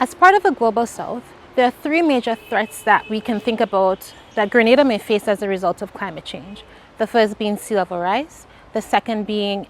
As part of the Global South, there are three major threats that we can think about that Grenada may face as a result of climate change. The first being sea level rise, the second being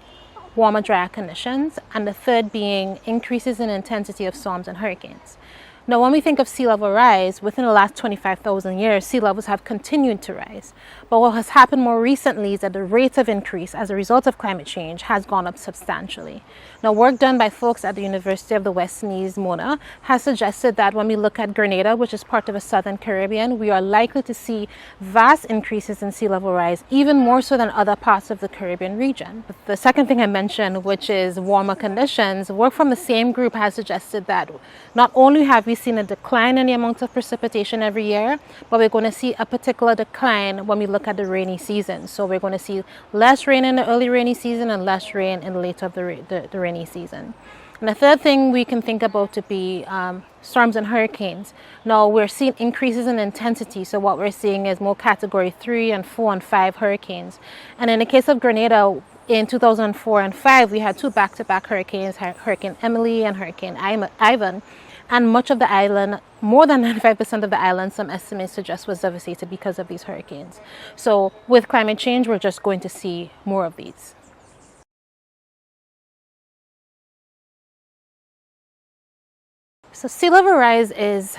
warmer, drier conditions, and the third being increases in intensity of storms and hurricanes. Now, when we think of sea level rise, within the last 25,000 years, sea levels have continued to rise. But what has happened more recently is that the rate of increase as a result of climate change has gone up substantially. Now, work done by folks at the University of the West Indies, Mona, has suggested that when we look at Grenada, which is part of the Southern Caribbean, we are likely to see vast increases in sea level rise, even more so than other parts of the Caribbean region. But the second thing I mentioned, which is warmer conditions, work from the same group has suggested that not only have we seen a decline in the amount of precipitation every year, but we're going to see a particular decline when we look at the rainy season. So we're going to see less rain in the early rainy season and less rain in the later of the rainy season. And the third thing we can think about to be storms and hurricanes. Now we're seeing increases in intensity. So what we're seeing is more category 3 and 4 and 5 hurricanes. And in the case of Grenada, in 2004 and 5, we had two back-to-back hurricanes, Hurricane Emily and Hurricane Ivan. And much of the island, more than 95% of the island, some estimates suggest, was devastated because of these hurricanes. So with climate change, we're just going to see more of these. So sea level rise is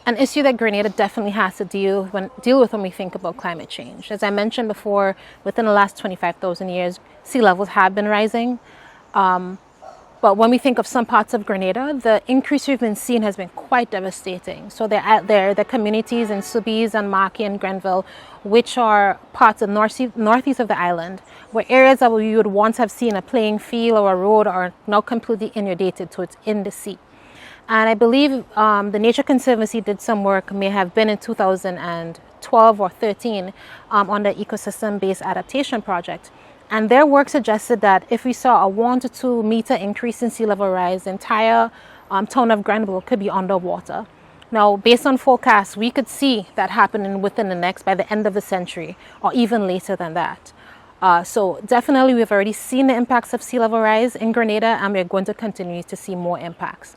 an issue that Grenada definitely has to deal with when we think about climate change. As I mentioned before, within the last 25,000 years, sea levels have been rising. But when we think of some parts of Grenada, the increase we've been seeing has been quite devastating. So they're out there, the communities in Soubise and Marquis and Grenville, which are parts of northeast of the island, where areas that you would once have seen a playing field or a road are now completely inundated, so it's in the sea. And I believe the Nature Conservancy did some work, may have been in 2012 or 13, on the ecosystem-based adaptation project. And their work suggested that if we saw a 1 to 2 meter increase in sea level rise, the entire town of Grenville could be underwater. Now, based on forecasts, we could see that happening by the end of the century, or even later than that. So definitely we've already seen the impacts of sea level rise in Grenada, and we're going to continue to see more impacts.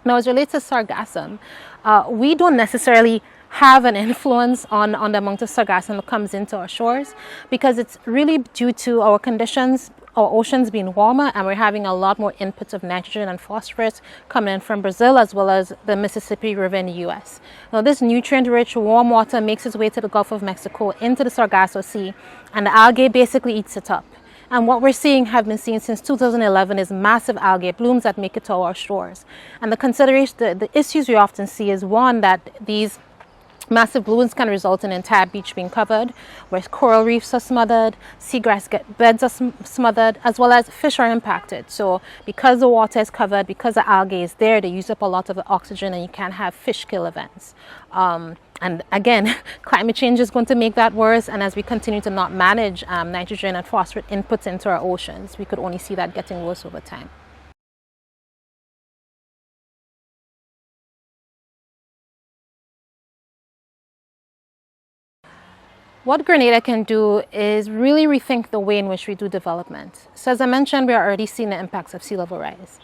Now, as it relates to sargassum, we don't necessarily have an influence on the amount of sargassum that comes into our shores, because it's really due to our conditions, our oceans being warmer, and we're having a lot more inputs of nitrogen and phosphorus coming in from Brazil as well as the Mississippi River in the US. Now, this nutrient-rich warm water makes its way to the Gulf of Mexico into the Sargasso Sea, and the algae basically eats it up. And what we're seeing, have been seeing since 2011, is massive algae blooms that make it to our shores. And the issues we often see is, one, that these massive blooms can result in entire beach being covered, where coral reefs are smothered, seagrass beds are smothered, as well as fish are impacted. So because the water is covered, because the algae is there, they use up a lot of the oxygen, and you can have fish kill events. And again, climate change is going to make that worse. And as we continue to not manage nitrogen and phosphorus inputs into our oceans, we could only see that getting worse over time. What Grenada can do is really rethink the way in which we do development. So as I mentioned, we are already seeing the impacts of sea level rise.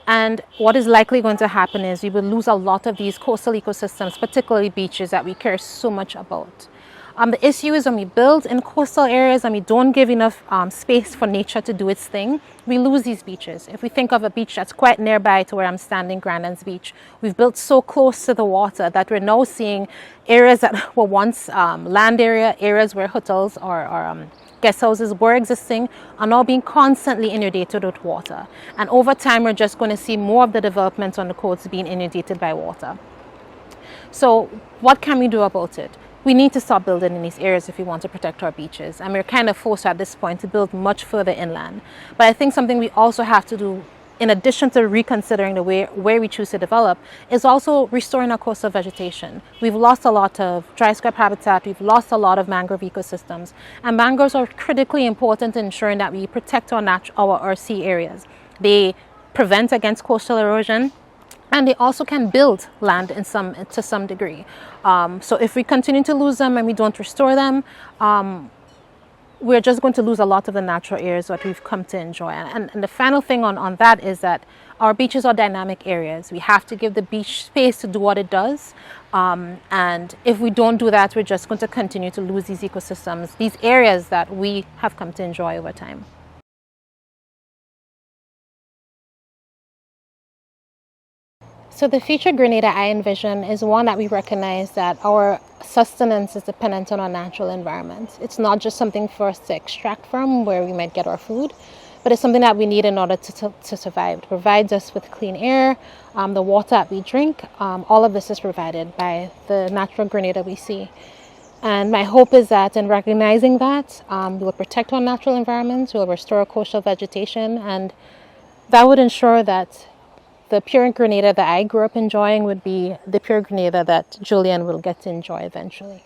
And what is likely going to happen is we will lose a lot of these coastal ecosystems, particularly beaches, that we care so much about. The issue is when we build in coastal areas and we don't give enough space for nature to do its thing, we lose these beaches. If we think of a beach that's quite nearby to where I'm standing, Grandin's Beach, we've built so close to the water that we're now seeing areas that were once land areas where hotels or guest houses were existing are now being constantly inundated with water. And over time, we're just going to see more of the developments on the coasts being inundated by water. So what can we do about it? We need to stop building in these areas if we want to protect our beaches. And we're kind of forced at this point to build much further inland. But I think something we also have to do, in addition to reconsidering the way where we choose to develop, is also restoring our coastal vegetation. We've lost a lot of dry scrub habitat, we've lost a lot of mangrove ecosystems, and mangroves are critically important in ensuring that we protect our sea areas. They prevent against coastal erosion, and they also can build land to some degree. So if we continue to lose them and we don't restore them, we're just going to lose a lot of the natural areas that we've come to enjoy. And the final thing on that is that our beaches are dynamic areas. We have to give the beach space to do what it does. And if we don't do that, we're just going to continue to lose these ecosystems, these areas that we have come to enjoy over time. So the future Grenada I envision is one that we recognize that our sustenance is dependent on our natural environment. It's not just something for us to extract from where we might get our food, but it's something that we need in order to survive. It provides us with clean air, the water that we drink. All of this is provided by the natural Grenada we see. And my hope is that in recognizing that, we will protect our natural environments, we will restore coastal vegetation, and that would ensure that the pure Grenada that I grew up enjoying would be the pure Grenada that Julian will get to enjoy eventually.